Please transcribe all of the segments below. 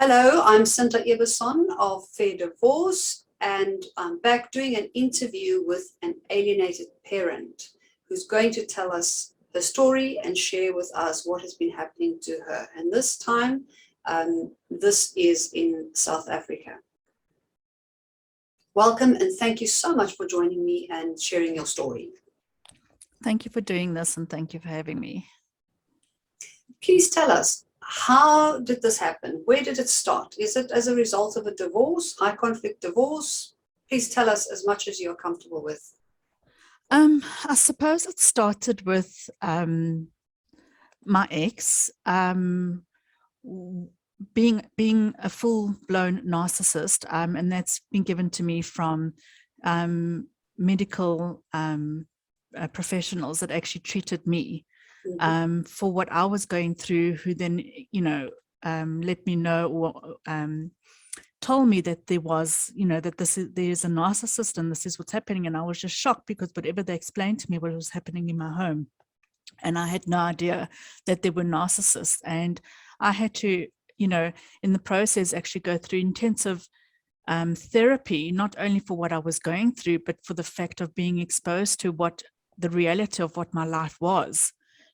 Hello, I'm Sinta Ebersohn of Fair Divorce, and I'm back doing an interview with an alienated parent who's going to tell us her story and share with us what has been happening to her. And this time, this is in South Africa. Welcome, and thank you so much for joining me and sharing your story. Thank you for doing this, and thank you for having me. Please tell us, how did this happen? Where did it start? Is it as a result of a divorce, high conflict divorce? Please tell us as much as you're comfortable with. I suppose it started with my ex being a full-blown narcissist, and that's been given to me from medical professionals that actually treated me for what I was going through, who then, let me know or told me that there was, that there's a narcissist and this is what's happening. And I was just shocked because whatever they explained to me, what was happening in my home. And I had no idea that there were narcissists. And I had to, in the process, actually go through intensive therapy, not only for what I was going through, but for the fact of being exposed to what the reality of what my life was,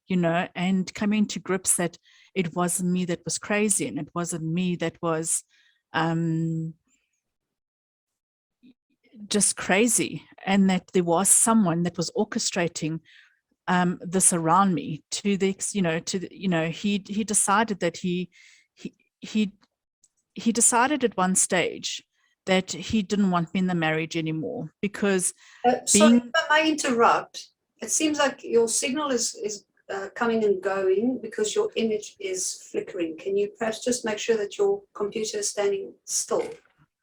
and coming to grips that it wasn't me that was crazy, and it wasn't me that was just crazy, and that there was someone that was orchestrating this around me he decided that he decided at one stage that he didn't want me in the marriage anymore because sorry, if I may interrupt, it seems like your signal is coming and going because your image is flickering. Can you perhaps just make sure that your computer is standing still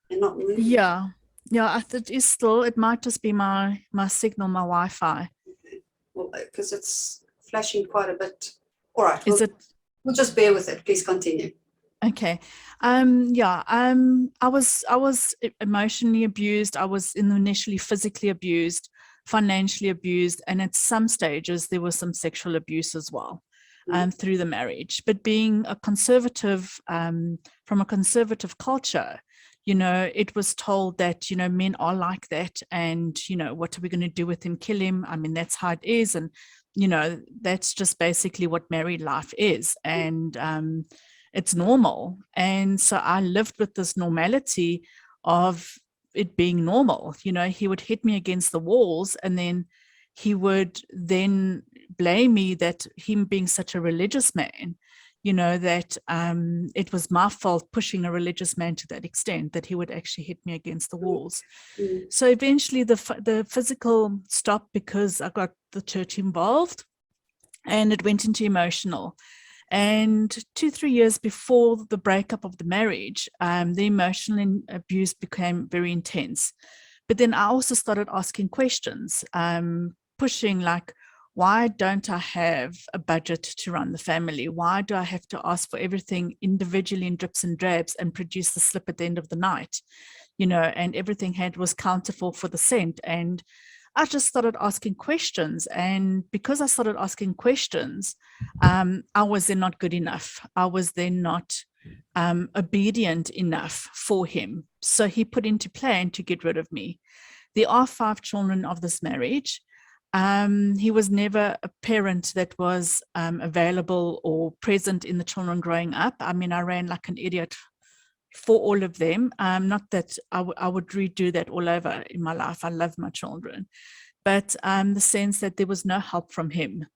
and not moving? Yeah, it is still. It might just be my signal, my Wi-Fi. Okay. Well, because it's flashing quite a bit. All right, we'll just bear with it. Please continue. Okay. I was emotionally abused. I was initially physically abused, financially abused, and at some stages there was some sexual abuse as well through the marriage. But being a conservative, from a conservative culture, it was told that, men are like that, and, what are we going to do with him? Kill him? I mean, that's how it is. And, that's just basically what married life is. And it's normal. And so I lived with this normality of it being normal. He would hit me against the walls, and then he would then blame me that him being such a religious man, that it was my fault pushing a religious man to that extent that he would actually hit me against the walls. So eventually the physical stopped because I got the church involved, and it went into emotional. And 2-3 years before the breakup of the marriage, the emotional abuse became very intense. But then I also started asking questions, pushing like, why don't I have a budget to run the family? Why do I have to ask for everything individually in drips and drabs and produce the slip at the end of the night? And everything was counterfeit for the cent. And I just started asking questions. And because I started asking questions, I was then not good enough. I was then not obedient enough for him. So he put into plan to get rid of me. There are 5 children of this marriage. He was never a parent that was available or present in the children growing up. I mean, I ran like an idiot for all of them. Not that I would redo that all over in my life. I love my children, but the sense that there was no help from him.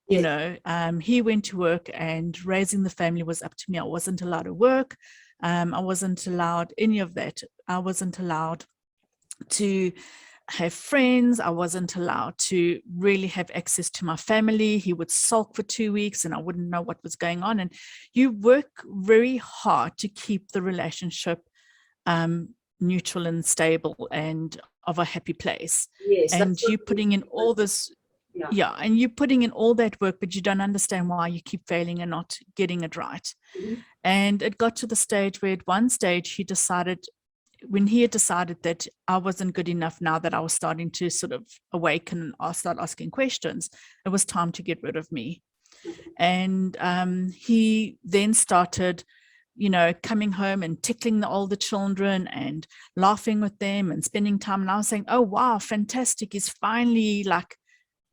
He went to work, and raising the family was up to me. I wasn't allowed to work. I wasn't allowed any of that. I wasn't allowed to have friends. I wasn't allowed to really have access to my family. He would sulk for 2 weeks and I wouldn't know what was going on. And you work very hard to keep the relationship neutral and stable and of a happy place. Yes, and you putting in all this, and you're putting in all that work, but you don't understand why you keep failing and not getting it right. And it got to the stage where at one stage he decided, when he had decided that I wasn't good enough, now that I was starting to sort of awaken and start asking questions, it was time to get rid of me. And he then started coming home and tickling the older children and laughing with them and spending time. And I was saying, oh, wow, fantastic. He's finally like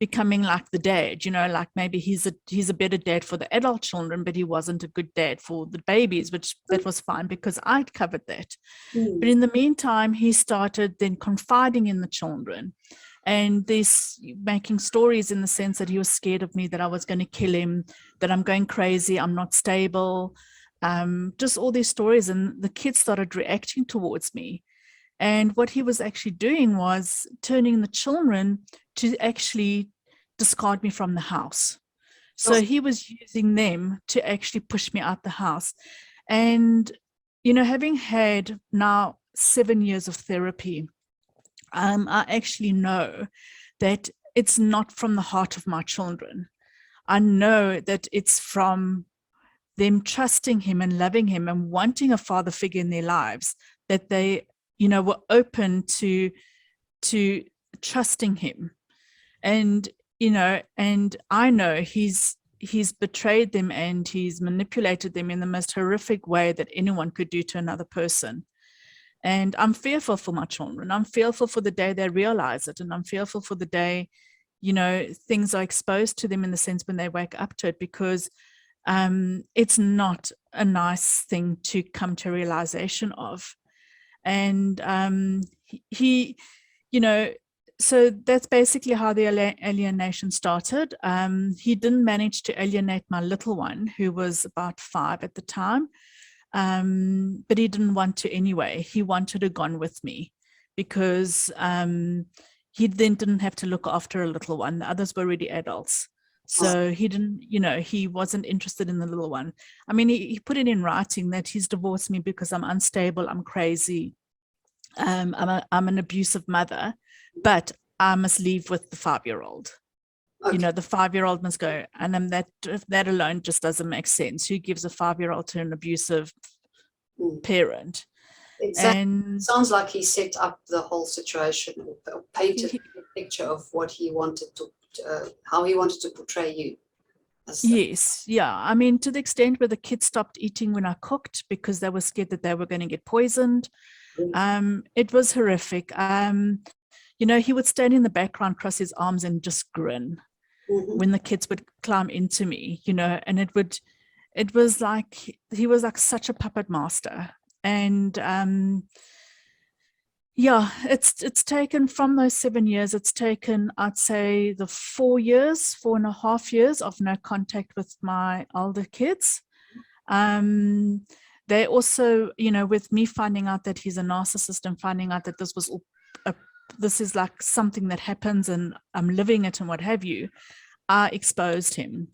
becoming like the dad, like maybe he's a better dad for the adult children, but he wasn't a good dad for the babies, which that was fine because I'd covered that. But in the meantime, he started then confiding in the children and this making stories in the sense that he was scared of me, that I was going to kill him, that I'm going crazy, I'm not stable, just all these stories. And the kids started reacting towards me. And what he was actually doing was turning the children to actually discard me from the house. So he was using them to actually push me out the house. And, having had now 7 years of therapy, I actually know that it's not from the heart of my children. I know that it's from them trusting him and loving him and wanting a father figure in their lives, that they, were open to trusting him. And, and I know he's betrayed them and he's manipulated them in the most horrific way that anyone could do to another person. And I'm fearful for my children. I'm fearful for the day they realize it. And I'm fearful for the day, things are exposed to them in the sense when they wake up to it, because it's not a nice thing to come to a realization of. And he, so that's basically how the alienation started. He didn't manage to alienate my little one, who was about 5 at the time. But he didn't want to anyway. He wanted to gone with me because he then didn't have to look after a little one. The others were already adults. So he didn't, he wasn't interested in the little one. I mean, he put it in writing that he's divorced me because I'm unstable, I'm crazy, I'm an abusive mother, but I must leave with the 5-year-old. Okay. The 5-year-old must go. And then that alone just doesn't make sense. Who gives a 5-year-old to an abusive parent? Exactly. And sounds like he set up the whole situation, or painted a picture of what he wanted to, how he wanted to portray you. Yes, yeah. I mean, to the extent where the kids stopped eating when I cooked because they were scared that they were going to get poisoned. It was horrific. He would stand in the background, cross his arms and just grin when the kids would climb into me, and it was like, he was like such a puppet master. And it's taken from those 7 years, it's taken, I'd say, the 4.5 years of no contact with my older kids. They also, with me finding out that he's a narcissist and finding out that this was this is like something that happens and I'm living it and what have you, I exposed him.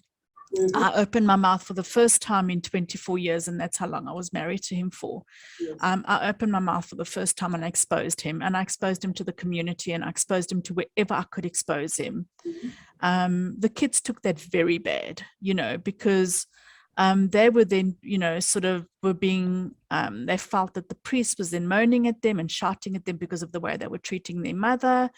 I opened my mouth for the first time in 24 years, and that's how long I was married to him for. Yes. I opened my mouth for the first time and I exposed him, and I exposed him to the community, and I exposed him to wherever I could expose him. The kids took that very bad, because they were then, sort of were being, they felt that the priest was then moaning at them and shouting at them because of the way they were treating their mother.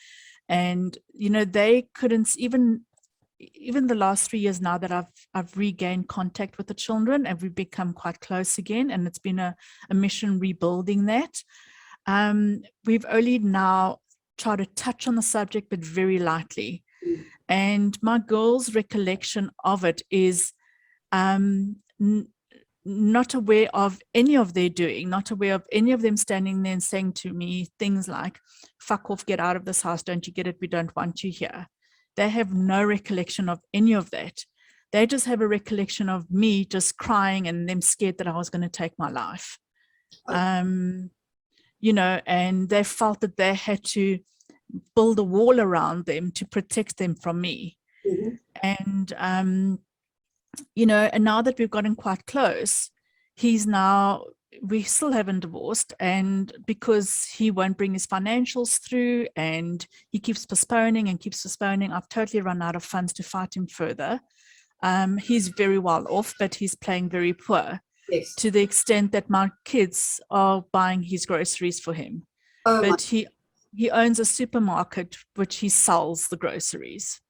And, they couldn't even the last 3 years now that I've regained contact with the children, and we've become quite close again. And it's been a mission rebuilding that. We've only now tried to touch on the subject, but very lightly. And my girls' recollection of it is not aware of any of their doing, not aware of any of them standing there and saying to me things like, fuck off, get out of this house, don't you get it, we don't want you here. They have no recollection of any of that. They just have a recollection of me just crying and them scared that I was going to take my life. And they felt that they had to build a wall around them to protect them from me. And, and now that we've gotten quite close, we still haven't divorced, and because he won't bring his financials through and he keeps postponing, I've totally run out of funds to fight him further. He's very well off, but he's playing very poor. Yes. To the extent that my kids are buying his groceries for him. But he owns a supermarket which he sells the groceries.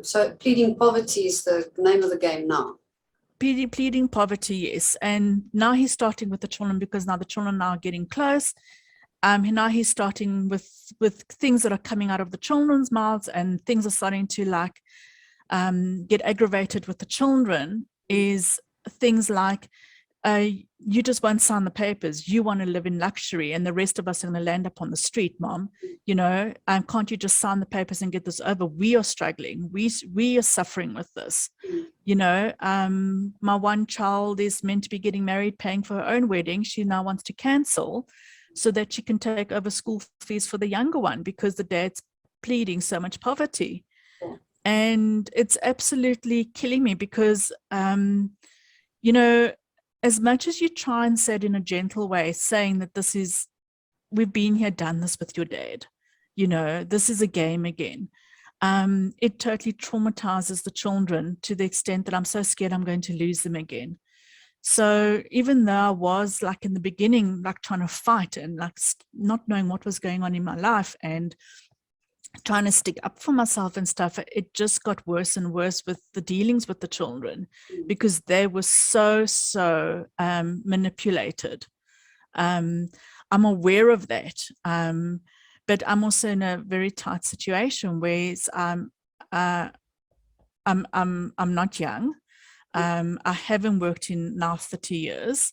So Pleading Poverty is the name of the game now. pleading poverty, yes. And now he's starting with the children, because now the children are getting close. Now he's starting with things that are coming out of the children's mouths, and things are starting to like get aggravated with the children, is things like, you just won't sign the papers. You want to live in luxury, and the rest of us are going to land up on the street, Mom. You know, can't you just sign the papers and get this over? We are struggling. We are suffering with this. You know, my one child is meant to be getting married, paying for her own wedding. She now wants to cancel so that she can take over school fees for the younger one, because the dad's pleading so much poverty. And it's absolutely killing me, because, you know, as much as you try and say it in a gentle way, saying that this is, we've been here, done this with your dad, you know, this is a game again. It totally traumatizes the children to the extent that I'm so scared I'm going to lose them again. So even though I was like in the beginning, like trying to fight and like not knowing what was going on in my life and trying to stick up for myself and stuff, it just got worse and worse with the dealings with the children, because they were so manipulated. I'm aware of that, but I'm also in a very tight situation where I'm not young. I haven't worked in now 30 years.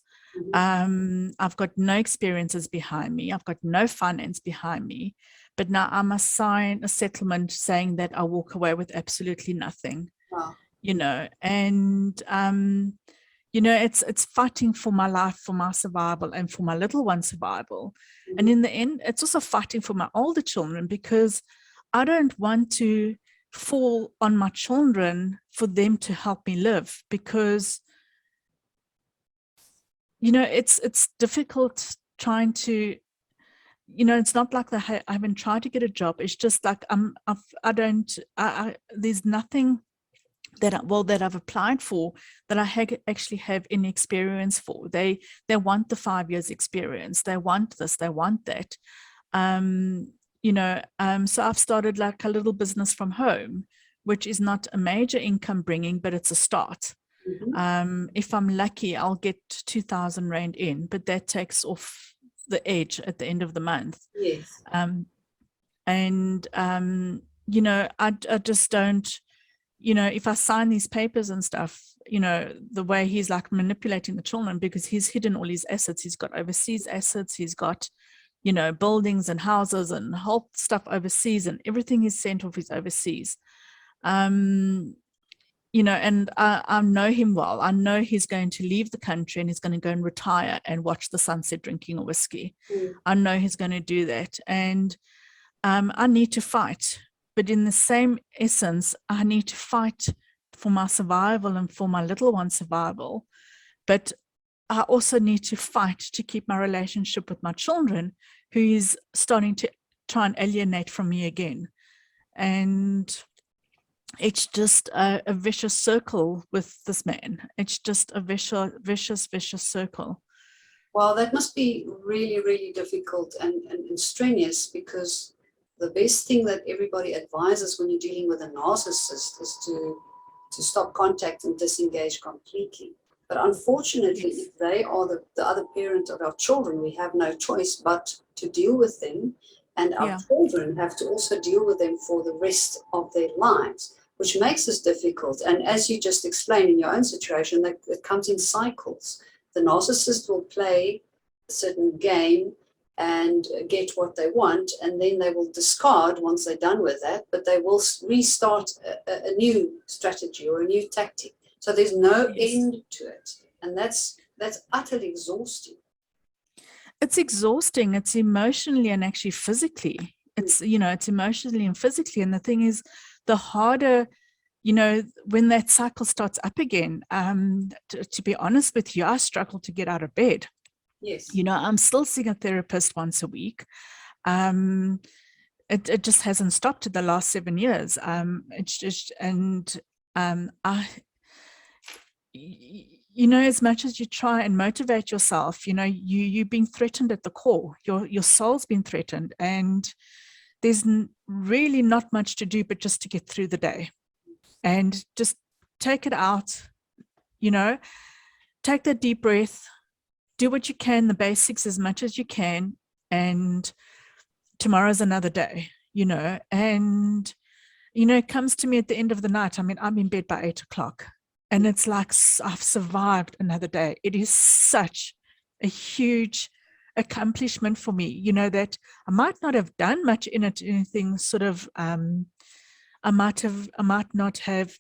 I've got no experiences behind me. I've got no finance behind me. But now I must sign a settlement saying that I walk away with absolutely nothing. Wow. You know, and you know, it's fighting for my life, for my survival, and for my little one's survival. And in the end, it's also fighting for my older children, because I don't want to fall on my children for them to help me live, because, you know, it's difficult trying to, you know, it's not like I haven't tried to get a job. It's just like there's nothing that I've applied for that I actually have any experience for. They want the 5 years experience. They want this, they want that. You know, so I've started like a little business from home, which is not a major income bringing, but it's a start. If I'm lucky, I'll get 2,000 Rand in, but that takes off the edge at the end of the month. Yes. You know, I just don't, you know, if I sign these papers and stuff, you know, the way he's like manipulating the children, because he's hidden all his assets. He's got overseas assets. He's got, you know, buildings and houses and whole stuff overseas, and everything he's sent off is overseas. You know, and I know him well. I know he's going to leave the country and he's going to go and retire and watch the sunset drinking a whiskey. I know he's going to do that. And I need to fight. But in the same essence, I need to fight for my survival and for my little one's survival. But I also need to fight to keep my relationship with my children, who is starting to try and alienate from me again. And it's just a vicious circle with this man. It's just a vicious circle. Well, that must be really, really difficult and strenuous, because the best thing that everybody advises when you're dealing with a narcissist is to stop contact and disengage completely. But unfortunately, if they are the other parent of our children, we have no choice but to deal with them. And our children have to also deal with them for the rest of their lives, which makes this difficult. And as you just explained in your own situation, that it comes in cycles. The narcissist will play a certain game and get what they want, and then they will discard once they're done with that, but they will restart a new strategy or a new tactic. So there's no end to it. And that's utterly exhausting. It's exhausting. It's emotionally and actually physically. It's, you know, it's emotionally and physically. And the thing is, the harder, you know, when that cycle starts up again, to be honest with you, I struggle to get out of bed. Yes. You know, I'm still seeing a therapist once a week. It just hasn't stopped in the last 7 years. It's just, and you know, as much as you try and motivate yourself, you know, you've been threatened at the core. Your soul's been threatened, and there's really not much to do but just to get through the day and just take it out, you know, take that deep breath, do what you can, the basics as much as you can, and tomorrow's another day, and it comes to me at the end of the night. I mean, I'm in bed by 8 o'clock, and it's like I've survived another day. It is such a huge accomplishment for me, that I might not have done much in it, anything sort of, I might not have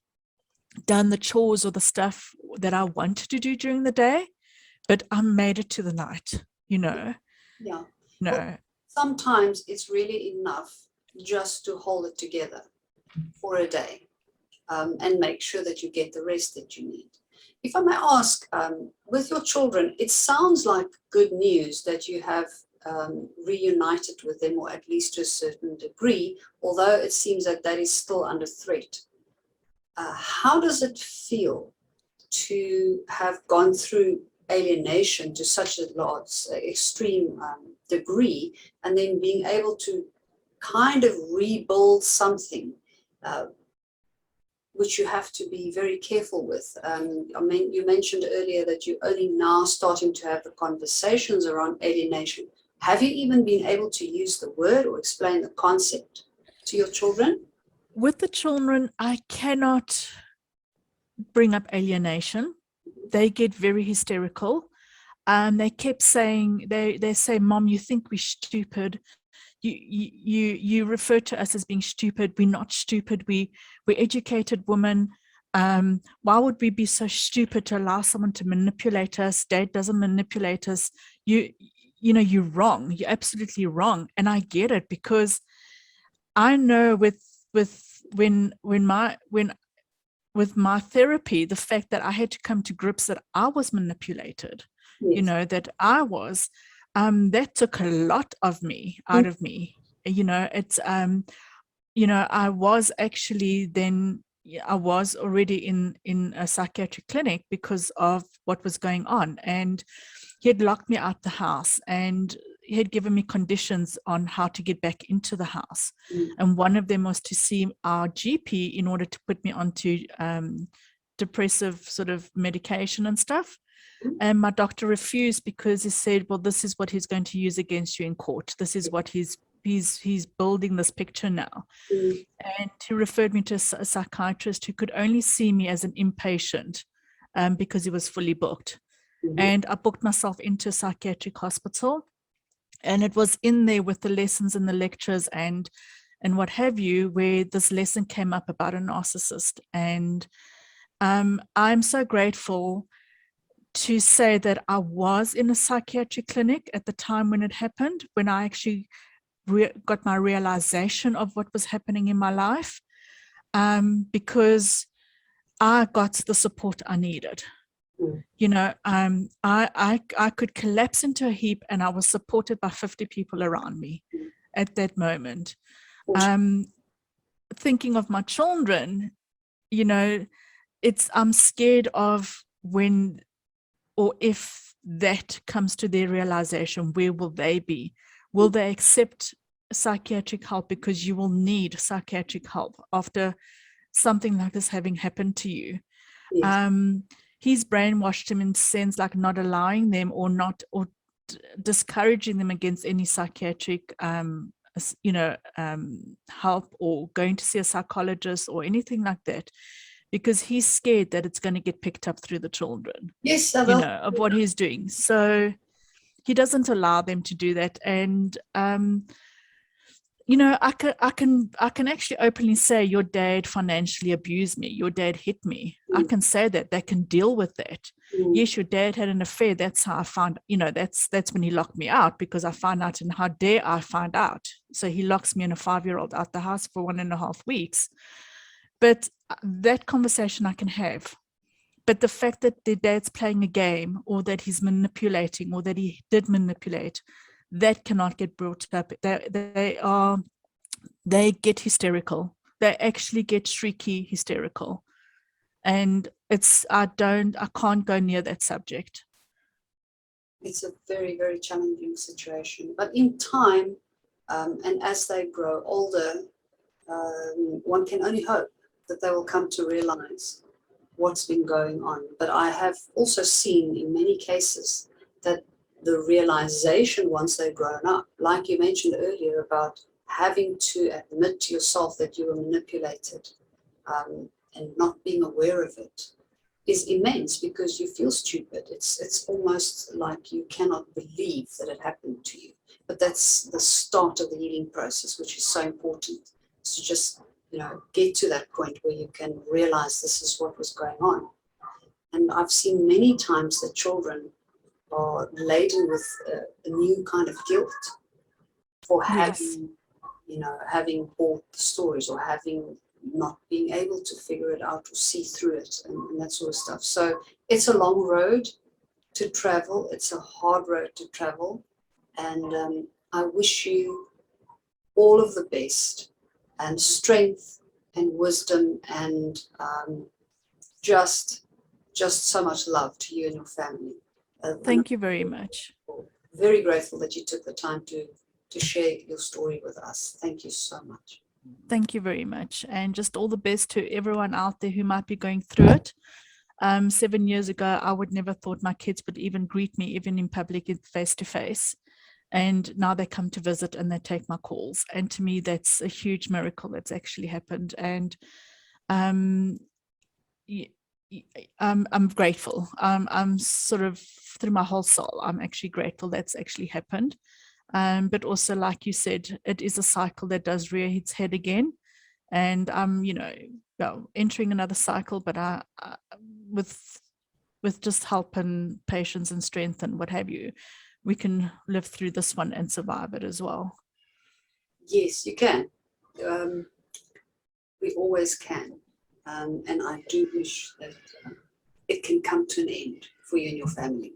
done the chores or the stuff that I wanted to do during the day, but I made it to the night, Yeah. no. Well, sometimes it's really enough just to hold it together for a day, and make sure that you get the rest that you need. If I may ask, with your children, it sounds like good news that you have reunited with them, or at least to a certain degree, although it seems that that is still under threat. How does it feel to have gone through alienation to such a large, extreme degree, and then being able to kind of rebuild something, which you have to be very careful with? I mean, you mentioned earlier that you're only now starting to have the conversations around alienation. Have you even been able to use the word or explain the concept to your children? With the children, I cannot bring up alienation. They get very hysterical. They kept saying, they say, Mom, you think we're stupid. You refer to us as being stupid. We're not stupid. We're educated women. Why would we be so stupid to allow someone to manipulate us? Dad doesn't manipulate us. You're wrong. You're absolutely wrong. And I get it, because I know with my therapy, the fact that I had to come to grips that I was manipulated, Yes. that I was, that took a lot of me out of me. It's, I was actually then, I was already in a psychiatric clinic because of what was going on. And he had locked me out the house, and he had given me conditions on how to get back into the house. And one of them was to see our GP in order to put me onto depressive sort of medication and stuff. And my doctor refused, because he said, well, this is what he's going to use against you in court. This is what he's building this picture now. And he referred me to a psychiatrist who could only see me as an inpatient, because he was fully booked. And I booked myself into a psychiatric hospital, and it was in there with the lessons and the lectures and what have you, where this lesson came up about a narcissist. And I'm so grateful to say that I was in a psychiatric clinic at the time when it happened, when I actually got my realization of what was happening in my life, because I got the support I needed. I could collapse into a heap, and I was supported by 50 people around me at that moment. Thinking of my children, I'm scared of when or if that comes to their realization. Where will they be? Will they accept psychiatric help? Because you will need psychiatric help after something like this having happened to you. Yes. He's brainwashed him in sense, like not allowing them or discouraging them against any psychiatric help, or going to see a psychologist or anything like that, because he's scared that it's going to get picked up through the children, Yes. of what he's doing. So he doesn't allow them to do that. And I can actually openly say, your dad financially abused me. Your dad hit me. I can say that. They can deal with that. Yes, your dad had an affair. That's how I found, that's when he locked me out, because I found out, and how dare I find out? So he locks me and a 5-year-old out the house for 1.5 weeks. But that conversation I can have. But the fact that their dad's playing a game, or that he's manipulating, or that he did manipulate, that cannot get brought up. They get hysterical. They actually get shrieky hysterical. And I can't go near that subject. It's a very, very challenging situation. But in time, and as they grow older, one can only hope that they will come to realize what's been going on. But I have also seen in many cases that the realization once they've grown up, like you mentioned earlier about having to admit to yourself that you were manipulated and not being aware of it, is immense, because you feel stupid. It's almost like you cannot believe that it happened to you. But that's the start of the healing process, which is so important. To just, get to that point where you can realize this is what was going on. And I've seen many times that children are laden with a new kind of guilt for having, having bought the stories, or having not being able to figure it out or see through it, and that sort of stuff. So it's a long road to travel. It's a hard road to travel. And I wish you all of the best, and strength and wisdom, and just so much love to you and your family. Thank you very much. Very grateful that you took the time to share your story with us. Thank you so much. Thank you very much. And just all the best to everyone out there who might be going through it. 7 years ago, I would never thought my kids would even greet me, even in public, face to face. And now they come to visit and they take my calls. And to me, that's a huge miracle that's actually happened. And I'm grateful. I'm sort of, through my whole soul, I'm actually grateful that's actually happened. But also, like you said, it is a cycle that does rear its head again. And I'm, entering another cycle, but with just help and patience and strength and what have you, we can live through this one and survive it as well. Yes, you can. We always can. And I do wish that it can come to an end for you and your family.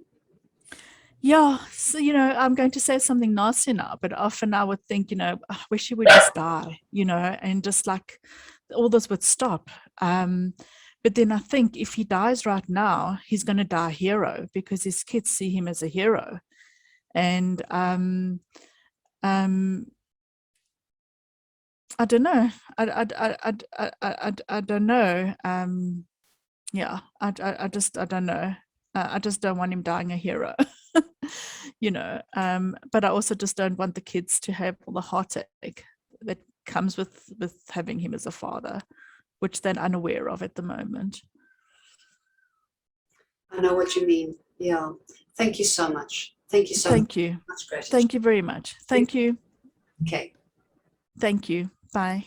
Yeah, so, I'm going to say something nasty now, but often I would think, I wish he would just die, and just like all this would stop. But then I think if he dies right now, he's going to die a hero, because his kids see him as a hero. And I don't know. I don't know. Yeah, I don't know. I just don't want him dying a hero. But I also just don't want the kids to have all the heartache that comes with having him as a father, which they're unaware of at the moment. I know what you mean. Yeah. Thank you so much. Thank you so much. Thank you. Much gratitude. Thank you very much. Thank you. Okay. Thank you. Bye.